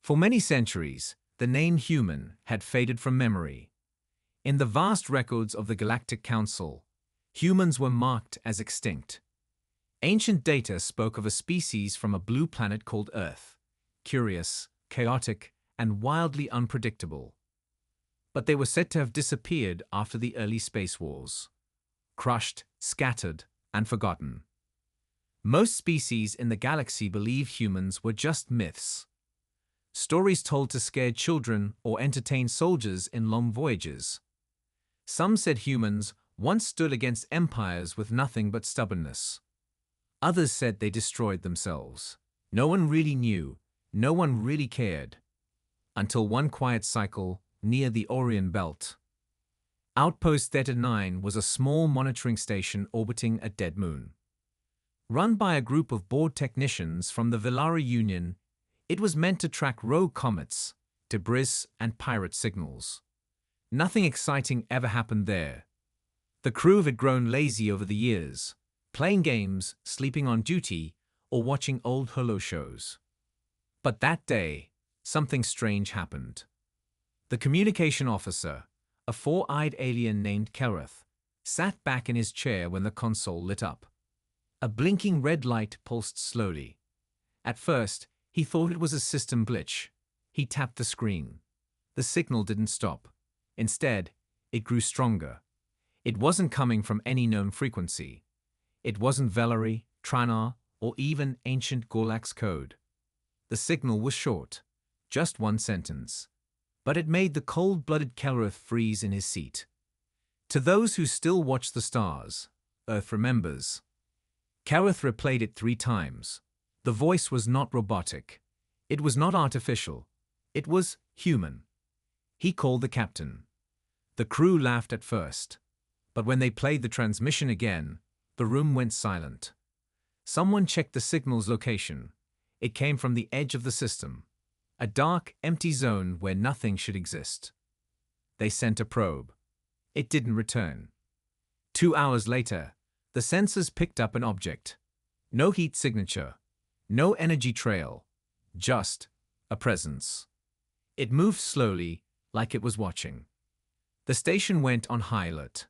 For many centuries, the name human had faded from memory. In the vast records of the Galactic Council, humans were marked as extinct. Ancient data spoke of a species from a blue planet called Earth, curious, chaotic, and wildly unpredictable. But they were said to have disappeared after the early space wars. Crushed, scattered, and forgotten. Most species in the galaxy believe humans were just myths. Stories told to scare children or entertain soldiers in long voyages. Some said humans once stood against empires with nothing but stubbornness. Others said they destroyed themselves. No one really knew, no one really cared. Until one quiet cycle near the Orion Belt. Outpost Theta 9 was a small monitoring station orbiting a dead moon. Run by a group of bored technicians from the Velari Union, it was meant to track rogue comets, debris, and pirate signals. Nothing exciting ever happened there. The crew had grown lazy over the years, playing games, sleeping on duty, or watching old holo shows. But that day, something strange happened. The communication officer, a four-eyed alien named Kelrath, sat back in his chair when the console lit up. A blinking red light pulsed slowly. At first, he thought it was a system glitch. He tapped the screen. The signal didn't stop. Instead, it grew stronger. It wasn't coming from any known frequency. It wasn't Velari, Tranar, or even ancient Gorlax code. The signal was short, just one sentence. But it made the cold-blooded Kelrath freeze in his seat. To those who still watch the stars, Earth remembers. Kelrath replayed it 3 times. The voice was not robotic. It was not artificial. It was human. He called the captain. The crew laughed at first. But when they played the transmission again, the room went silent. Someone checked the signal's location. It came from the edge of the system. A dark, empty zone where nothing should exist. They sent a probe. It didn't return. 2 hours later, the sensors picked up an object. No heat signature. No energy trail. Just a presence. It moved slowly, like it was watching. The station went on high alert.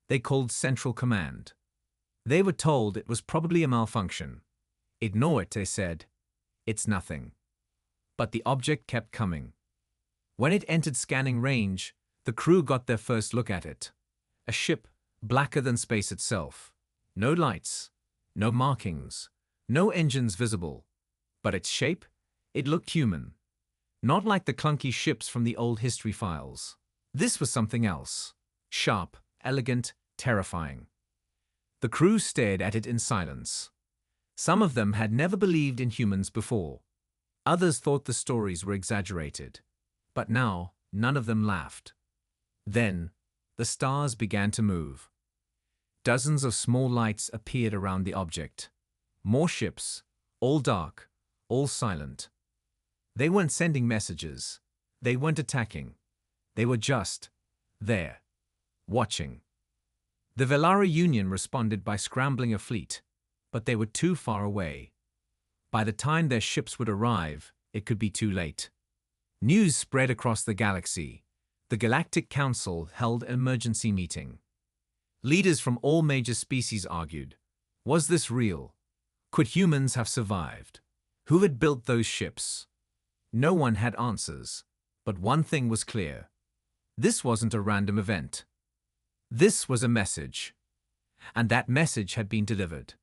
They called Central Command. They were told it was probably a malfunction. Ignore it, they said. It's nothing. But the object kept coming. When it entered scanning range, the crew got their first look at it. A ship, blacker than space itself. No lights, no markings, no engines visible. But its shape? It looked human. Not like the clunky ships from the old history files. This was something else. Sharp, elegant, terrifying. The crew stared at it in silence. Some of them had never believed in humans before. Others thought the stories were exaggerated. But now, none of them laughed. Then, the stars began to move. Dozens of small lights appeared around the object. More ships, all dark, all silent. They weren't sending messages. They weren't attacking. They were just there, watching. The Velari Union responded by scrambling a fleet, but they were too far away. By the time their ships would arrive, it could be too late. News spread across the galaxy. The Galactic Council held an emergency meeting. Leaders from all major species argued, was this real? Could humans have survived? Who had built those ships? No one had answers, but one thing was clear. This wasn't a random event. This was a message. And that message had been delivered.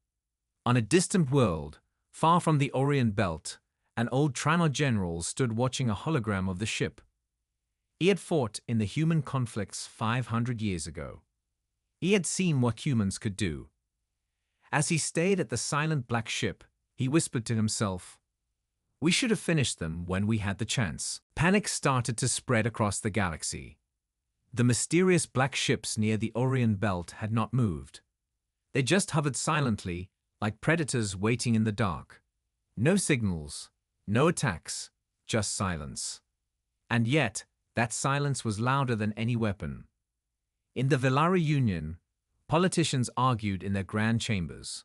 On a distant world, far from the Orion Belt, an old Tranar general stood watching a hologram of the ship. He had fought in the human conflicts 500 years ago. He had seen what humans could do. As he stayed at the silent black ship, he whispered to himself, "We should have finished them when we had the chance." Panic started to spread across the galaxy. The mysterious black ships near the Orion Belt had not moved. They just hovered silently, like predators waiting in the dark. No signals, no attacks, just silence. And yet, that silence was louder than any weapon. In the Velari Union, politicians argued in their grand chambers.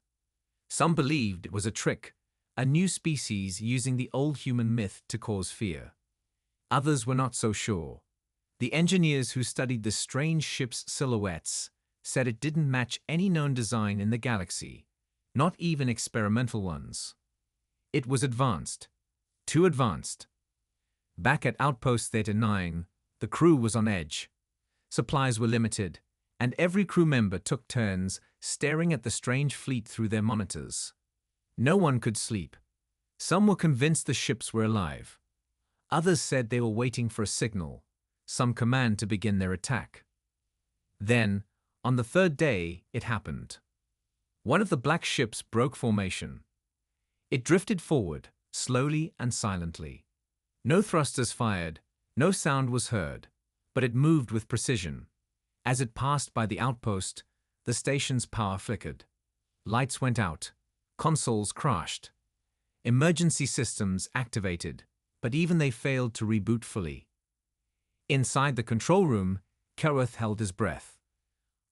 Some believed it was a trick, a new species using the old human myth to cause fear. Others were not so sure. The engineers who studied the strange ship's silhouettes said it didn't match any known design in the galaxy, not even experimental ones. It was advanced. Too advanced. Back at Outpost Theta 9, the crew was on edge. Supplies were limited, and every crew member took turns staring at the strange fleet through their monitors. No one could sleep. Some were convinced the ships were alive. Others said they were waiting for a signal, some command to begin their attack. Then, on the third day, it happened. One of the black ships broke formation. It drifted forward, slowly and silently. No thrusters fired, no sound was heard, but it moved with precision. As it passed by the outpost, the station's power flickered. Lights went out. Consoles crashed. Emergency systems activated, but even they failed to reboot fully. Inside the control room, Kereth held his breath.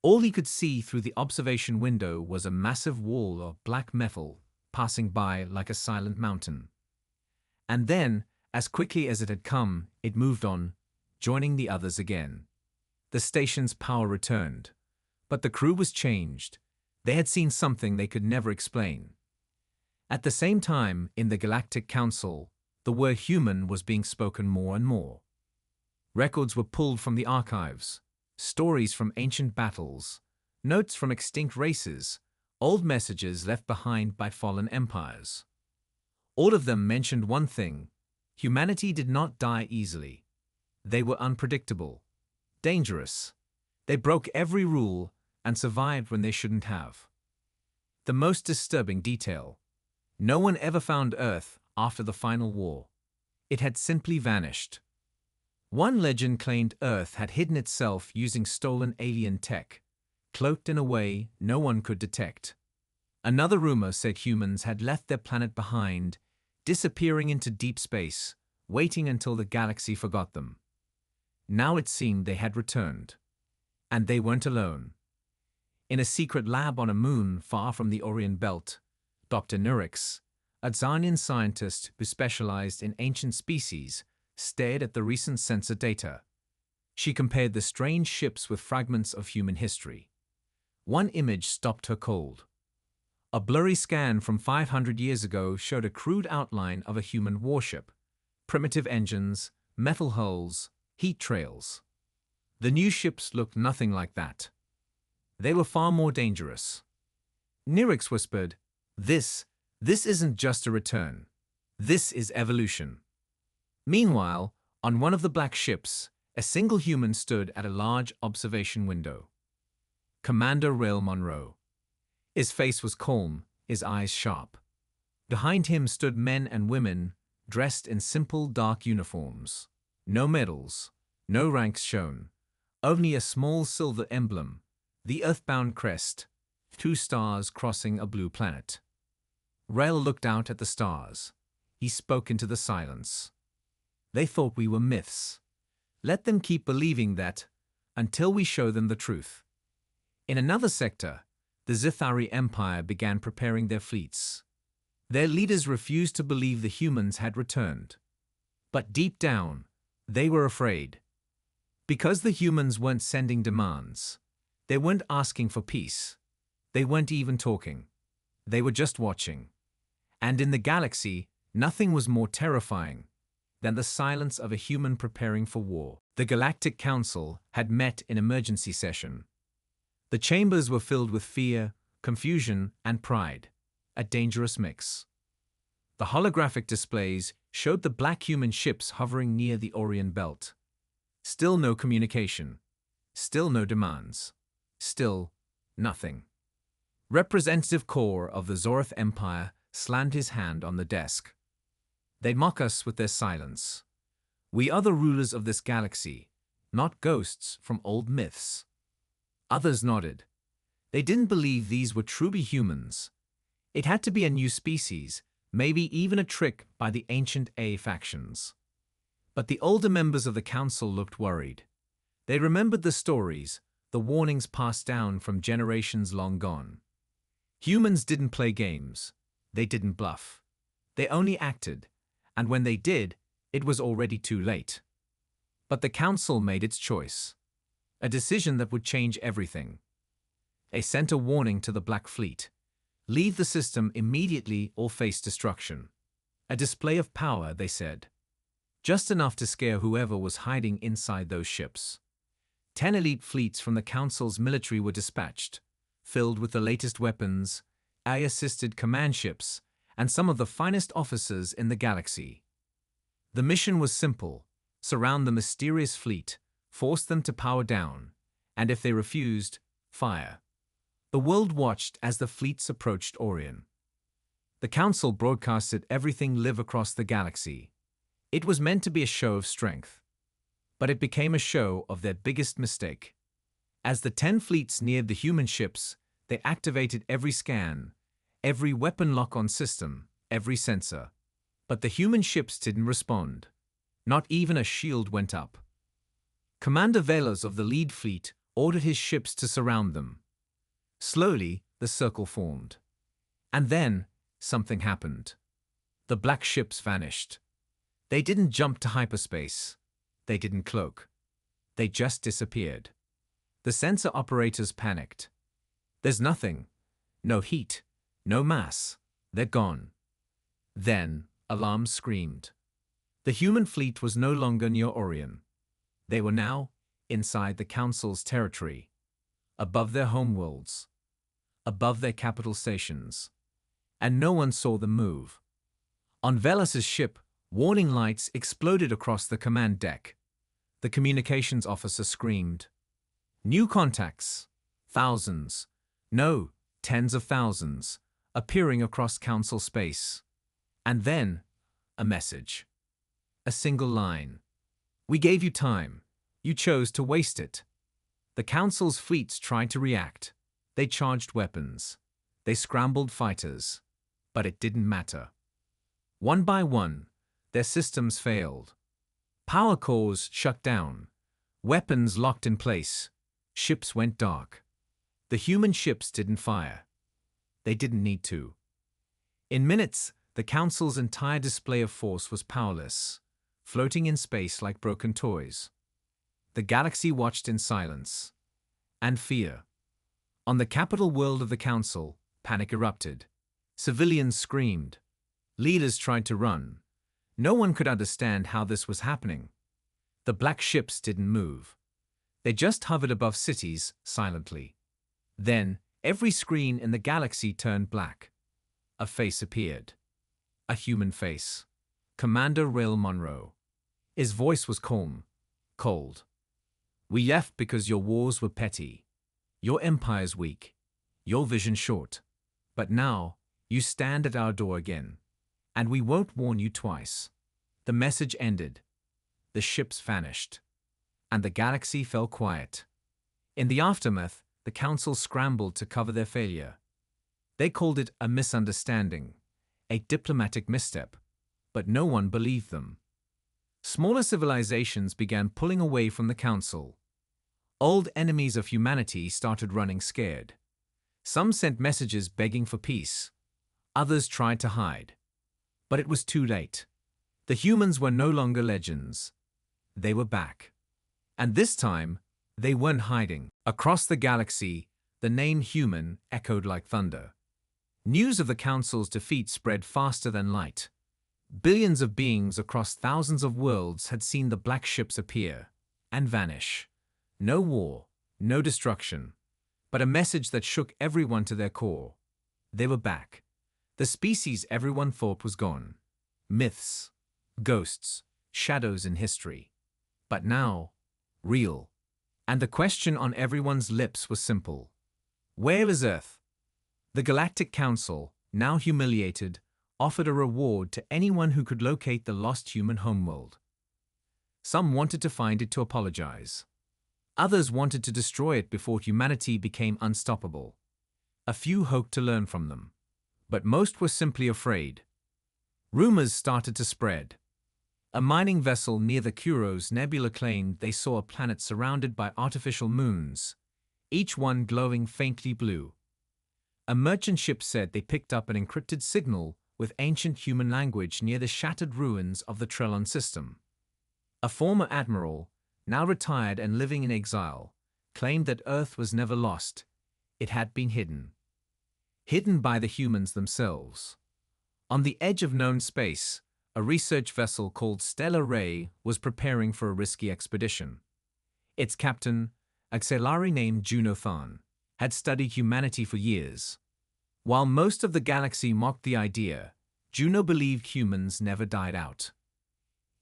All he could see through the observation window was a massive wall of black metal passing by like a silent mountain. And then, as quickly as it had come, it moved on, joining the others again. The station's power returned, but the crew was changed. They had seen something they could never explain. At the same time, in the Galactic Council, the word human was being spoken more and more. Records were pulled from the archives, stories from ancient battles, notes from extinct races, old messages left behind by fallen empires. All of them mentioned one thing: humanity did not die easily. They were unpredictable, dangerous. They broke every rule and survived when they shouldn't have. The most disturbing detail: no one ever found Earth after the final war. It had simply vanished. One legend claimed Earth had hidden itself using stolen alien tech, cloaked in a way no one could detect. Another rumor said humans had left their planet behind, disappearing into deep space, waiting until the galaxy forgot them. Now it seemed they had returned. And they weren't alone. In a secret lab on a moon far from the Orion Belt, Dr. Nurix, a Xanian scientist who specialized in ancient species, stared at the recent sensor data. She compared the strange ships with fragments of human history. One image stopped her cold. A blurry scan from 500 years ago showed a crude outline of a human warship: primitive engines, metal hulls, heat trails. The new ships looked nothing like that. They were far more dangerous. Nirix whispered, This isn't just a return. This is evolution." Meanwhile, on one of the black ships, a single human stood at a large observation window. Commander Rail Monroe. His face was calm, his eyes sharp. Behind him stood men and women, dressed in simple dark uniforms. No medals, no ranks shown, only a small silver emblem, the earthbound crest, 2 stars crossing a blue planet. Rail looked out at the stars. He spoke into the silence. "They thought we were myths. Let them keep believing that, until we show them the truth." In another sector, the Zithari Empire began preparing their fleets. Their leaders refused to believe the humans had returned. But deep down, they were afraid. Because the humans weren't sending demands. They weren't asking for peace. They weren't even talking. They were just watching. And in the galaxy, nothing was more terrifying than the silence of a human preparing for war. The Galactic Council had met in emergency session. The chambers were filled with fear, confusion, and pride, a dangerous mix. The holographic displays showed the black human ships hovering near the Orion Belt. Still no communication. Still no demands. Still nothing. Representative Core of the Zorth Empire slammed his hand on the desk. "They mock us with their silence. We are the rulers of this galaxy, not ghosts from old myths." Others nodded. They didn't believe these were truly humans. It had to be a new species, maybe even a trick by the ancient A factions. But the older members of the council looked worried. They remembered the stories, the warnings passed down from generations long gone. Humans didn't play games. They didn't bluff. They only acted, and when they did, it was already too late. But the Council made its choice. A decision that would change everything. They sent a warning to the Black Fleet. Leave the system immediately or face destruction. A display of power, they said. Just enough to scare whoever was hiding inside those ships. 10 elite fleets from the Council's military were dispatched, filled with the latest weapons, AI-assisted command ships, and some of the finest officers in the galaxy. The mission was simple: surround the mysterious fleet, force them to power down, and if they refused, fire. The world watched as the fleets approached Orion. The Council broadcasted everything live across the galaxy. It was meant to be a show of strength. But it became a show of their biggest mistake. As the 10 fleets neared the human ships, they activated every scan, every weapon lock-on system, every sensor. But the human ships didn't respond. Not even a shield went up. Commander Velos of the lead fleet ordered his ships to surround them. Slowly, the circle formed. And then, something happened. The black ships vanished. They didn't jump to hyperspace. They didn't cloak. They just disappeared. The sensor operators panicked. There's nothing. No heat. No mass. They're gone. Then, alarms screamed. The human fleet was no longer near Orion. They were now inside the Council's territory, above their homeworlds, above their capital stations. And no one saw them move. On Velos's ship, warning lights exploded across the command deck. The communications officer screamed. New contacts. Thousands. No, tens of thousands, appearing across Council space. And then, a message. A single line. We gave you time. You chose to waste it. The Council's fleets tried to react. They charged weapons. They scrambled fighters. But it didn't matter. One by one, their systems failed. Power cores shut down. Weapons locked in place. Ships went dark. The human ships didn't fire. They didn't need to. In minutes, the Council's entire display of force was powerless, floating in space like broken toys. The galaxy watched in silence. And fear. On the capital world of the Council, panic erupted. Civilians screamed. Leaders tried to run. No one could understand how this was happening. The black ships didn't move. They just hovered above cities, silently. Then, every screen in the galaxy turned black. A face appeared. A human face. Commander Rail Monroe. His voice was calm, cold. We left because your wars were petty. Your empire's weak. Your vision short. But now, you stand at our door again. And we won't warn you twice. The message ended. The ships vanished. And the galaxy fell quiet. In the aftermath, the Council scrambled to cover their failure. They called it a misunderstanding, a diplomatic misstep, but no one believed them. Smaller civilizations began pulling away from the Council. Old enemies of humanity started running scared. Some sent messages begging for peace. Others tried to hide. But it was too late. The humans were no longer legends. They were back. And this time, they weren't hiding. Across the galaxy, the name human echoed like thunder. News of the Council's defeat spread faster than light. Billions of beings across thousands of worlds had seen the black ships appear and vanish. No war, no destruction, but a message that shook everyone to their core. They were back. The species everyone thought was gone. Myths, ghosts, shadows in history. But now, real. And the question on everyone's lips was simple. Where is Earth? The Galactic Council, now humiliated, offered a reward to anyone who could locate the lost human homeworld. Some wanted to find it to apologize. Others wanted to destroy it before humanity became unstoppable. A few hoped to learn from them. But most were simply afraid. Rumors started to spread. A mining vessel near the Kuros Nebula claimed they saw a planet surrounded by artificial moons, each one glowing faintly blue. A merchant ship said they picked up an encrypted signal with ancient human language near the shattered ruins of the Trellon system. A former admiral, now retired and living in exile, claimed that Earth was never lost. It had been hidden. Hidden by the humans themselves. On the edge of known space, a research vessel called Stellar Ray was preparing for a risky expedition. Its captain, a Xelari named Juno Than, had studied humanity for years. While most of the galaxy mocked the idea, Juno believed humans never died out.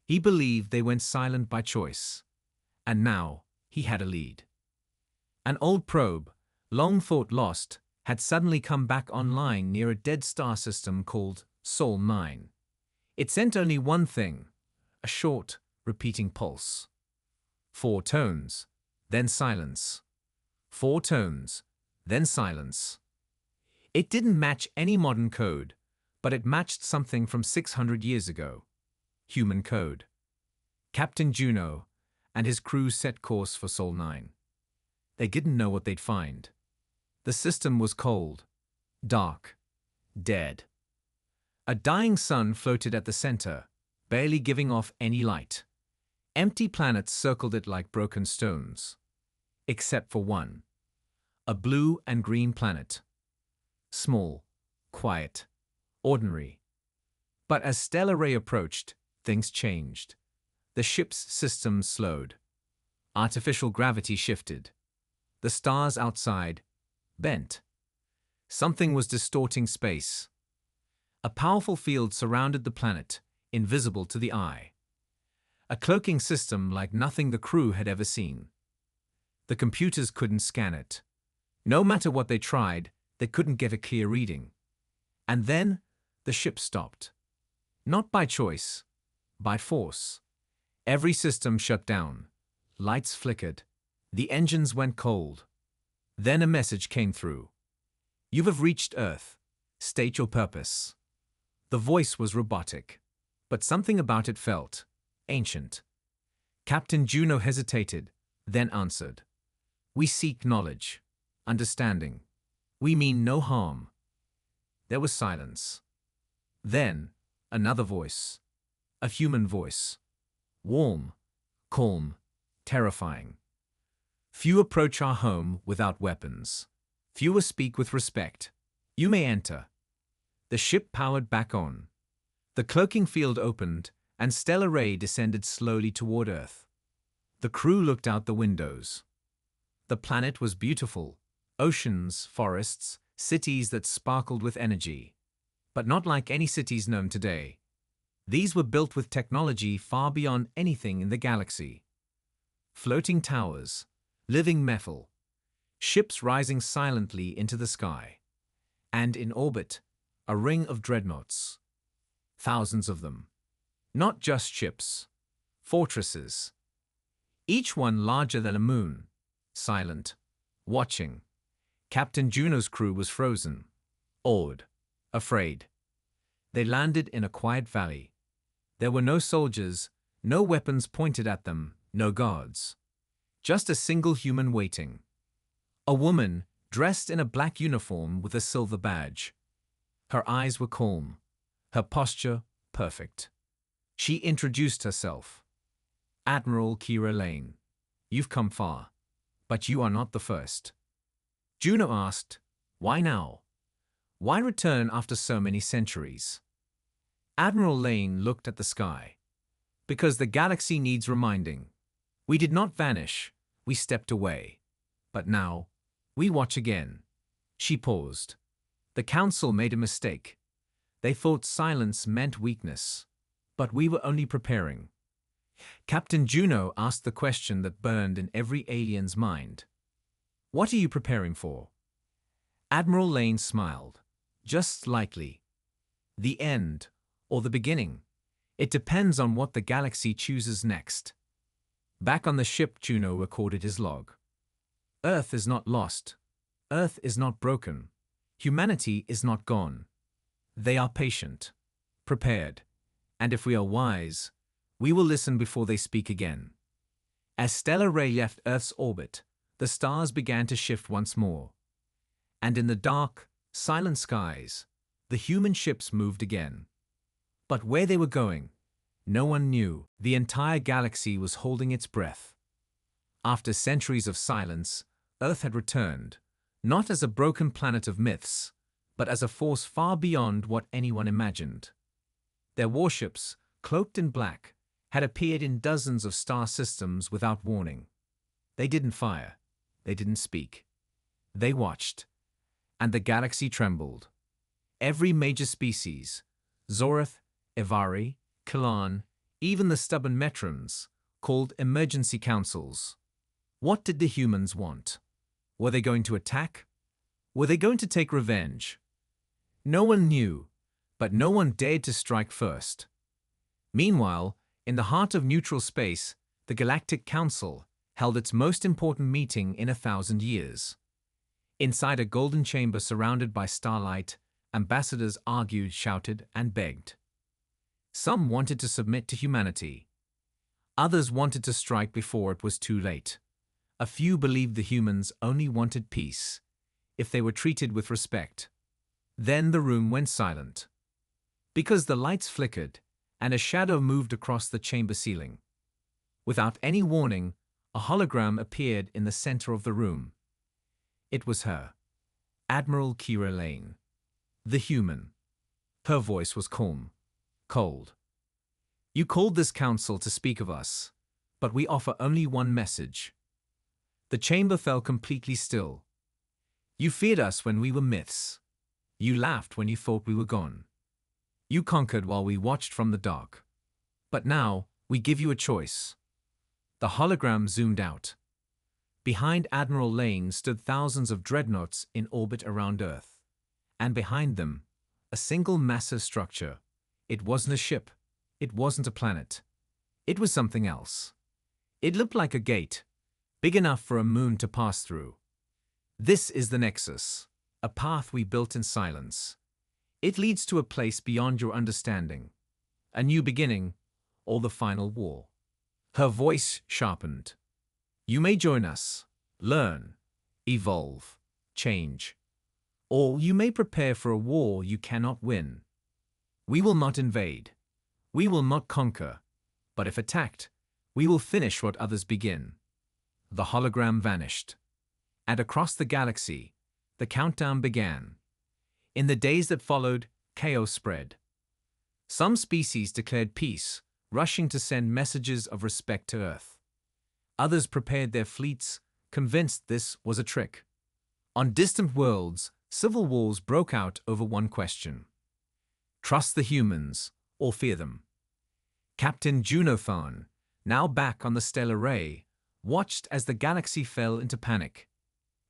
He believed they went silent by choice. And now, he had a lead. An old probe, long thought lost, had suddenly come back online near a dead star system called Sol 9. It sent only one thing, a short, repeating pulse. 4 tones, then silence. 4 tones, then silence. It didn't match any modern code, but it matched something from 600 years ago. Human code. Captain Juno and his crew set course for Sol 9. They didn't know what they'd find. The system was cold, dark, dead. A dying sun floated at the center, barely giving off any light. Empty planets circled it like broken stones. Except for one. A blue and green planet. Small, quiet, ordinary. But as Stellar Ray approached, things changed. The ship's systems slowed. Artificial gravity shifted. The stars outside bent. Something was distorting space. A powerful field surrounded the planet, invisible to the eye. A cloaking system like nothing the crew had ever seen. The computers couldn't scan it. No matter what they tried, they couldn't get a clear reading. And then, the ship stopped. Not by choice, by force. Every system shut down. Lights flickered. The engines went cold. Then a message came through. You have reached Earth. State your purpose. The voice was robotic, but something about it felt ancient. Captain Juno hesitated, then answered. We seek knowledge, understanding. We mean no harm. There was silence. Then, another voice. A human voice. Warm, calm, terrifying. Few approach our home without weapons. Fewer speak with respect. You may enter. The ship powered back on. The cloaking field opened, and Stellar Ray descended slowly toward Earth. The crew looked out the windows. The planet was beautiful. Oceans, forests, cities that sparkled with energy. But not like any cities known today. These were built with technology far beyond anything in the galaxy. Floating towers, living metal, ships rising silently into the sky. And in orbit, a ring of dreadnoughts. Thousands of them. Not just ships, fortresses. Each one larger than a moon, silent, watching. Captain Juno's crew was frozen, awed, afraid. They landed in a quiet valley. There were no soldiers, no weapons pointed at them, no guards. Just a single human waiting. A woman, dressed in a black uniform with a silver badge. Her eyes were calm, her posture perfect. She introduced herself. Admiral Kira Lane, you've come far, but you are not the first. Juno asked, why now? Why return after so many centuries? Admiral Lane looked at the sky. Because the galaxy needs reminding. We did not vanish, we stepped away. But now, we watch again. She paused. The council made a mistake. They thought silence meant weakness. But we were only preparing. Captain Juno asked the question that burned in every alien's mind. What are you preparing for? Admiral Lane smiled, just slightly. The end, or the beginning. It depends on what the galaxy chooses next. Back on the ship, Juno recorded his log. Earth is not lost. Earth is not broken. Humanity is not gone. They are patient, prepared, and if we are wise, we will listen before they speak again. As Stellar Ray left Earth's orbit, the stars began to shift once more. And in the dark, silent skies, The human ships moved again. But where they were going, no one knew. The entire galaxy was holding its breath. After centuries of silence, Earth had returned, not as a broken planet of myths, but as a force far beyond what anyone imagined. Their warships, cloaked in black, had appeared in dozens of star systems without warning. They didn't fire. They didn't speak. They watched. And the galaxy trembled. Every major species, Zorith, Evari, Kalan, even the stubborn Metrons, called emergency councils. What did the humans want? Were they going to attack? Were they going to take revenge? No one knew, but no one dared to strike first. Meanwhile, in the heart of neutral space, the Galactic Council held its most important meeting in 1,000 years. Inside a golden chamber surrounded by starlight, ambassadors argued, shouted, and begged. Some wanted to submit to humanity. Others wanted to strike before it was too late. A few believed the humans only wanted peace, if they were treated with respect. Then the room went silent. Because the lights flickered, and a shadow moved across the chamber ceiling. Without any warning, a hologram appeared in the center of the room. It was her, Admiral Kira Lane, the human. Her voice was calm, cold. You called this council to speak of us, but we offer only one message. The chamber fell completely still. You feared us when we were myths. You laughed when you thought we were gone. You conquered while we watched from the dark. But now, we give you a choice. The hologram zoomed out. Behind Admiral Lane stood thousands of dreadnoughts in orbit around Earth. And behind them, a single massive structure. It wasn't a ship. It wasn't a planet. It was something else. It looked like a gate, big enough for a moon to pass through. This is the Nexus, a path we built in silence. It leads to a place beyond your understanding, a new beginning, or the final war. Her voice sharpened. You may join us, learn, evolve, change. Or you may prepare for a war you cannot win. We will not invade. We will not conquer. But if attacked, we will finish what others begin. The hologram vanished. And across the galaxy, the countdown began. In the days that followed, chaos spread. Some species declared peace, rushing to send messages of respect to Earth. Others prepared their fleets, convinced this was a trick. On distant worlds, civil wars broke out over one question. Trust the humans, or fear them. Captain Junothan, now back on the stellar ray, watched as the galaxy fell into panic.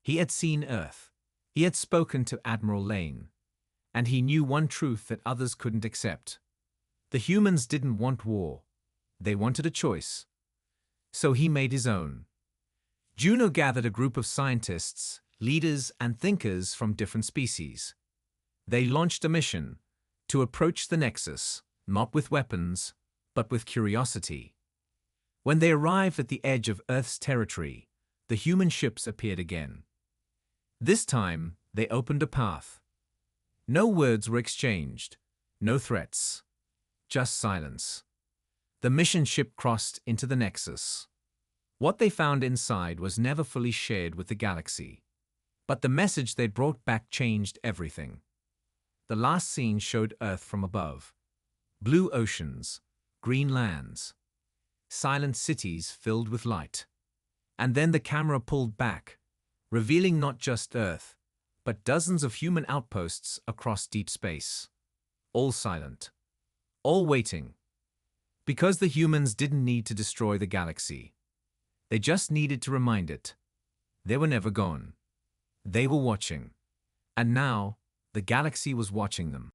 He had seen Earth. He had spoken to Admiral Lane. And he knew one truth that others couldn't accept. The humans didn't want war. They wanted a choice. So he made his own. Juno gathered a group of scientists, leaders, and thinkers from different species. They launched a mission to approach the Nexus, not with weapons, but with curiosity. When they arrived at the edge of Earth's territory, the human ships appeared again. This time, they opened a path. No words were exchanged, no threats, just silence. The mission ship crossed into the Nexus. What they found inside was never fully shared with the galaxy. But the message they brought back changed everything. The last scene showed Earth from above. Blue oceans, green lands, silent cities filled with light. And then the camera pulled back, revealing not just Earth, but dozens of human outposts across deep space. All silent. All waiting. Because the humans didn't need to destroy the galaxy. They just needed to remind it. They were never gone. They were watching. And now, the galaxy was watching them.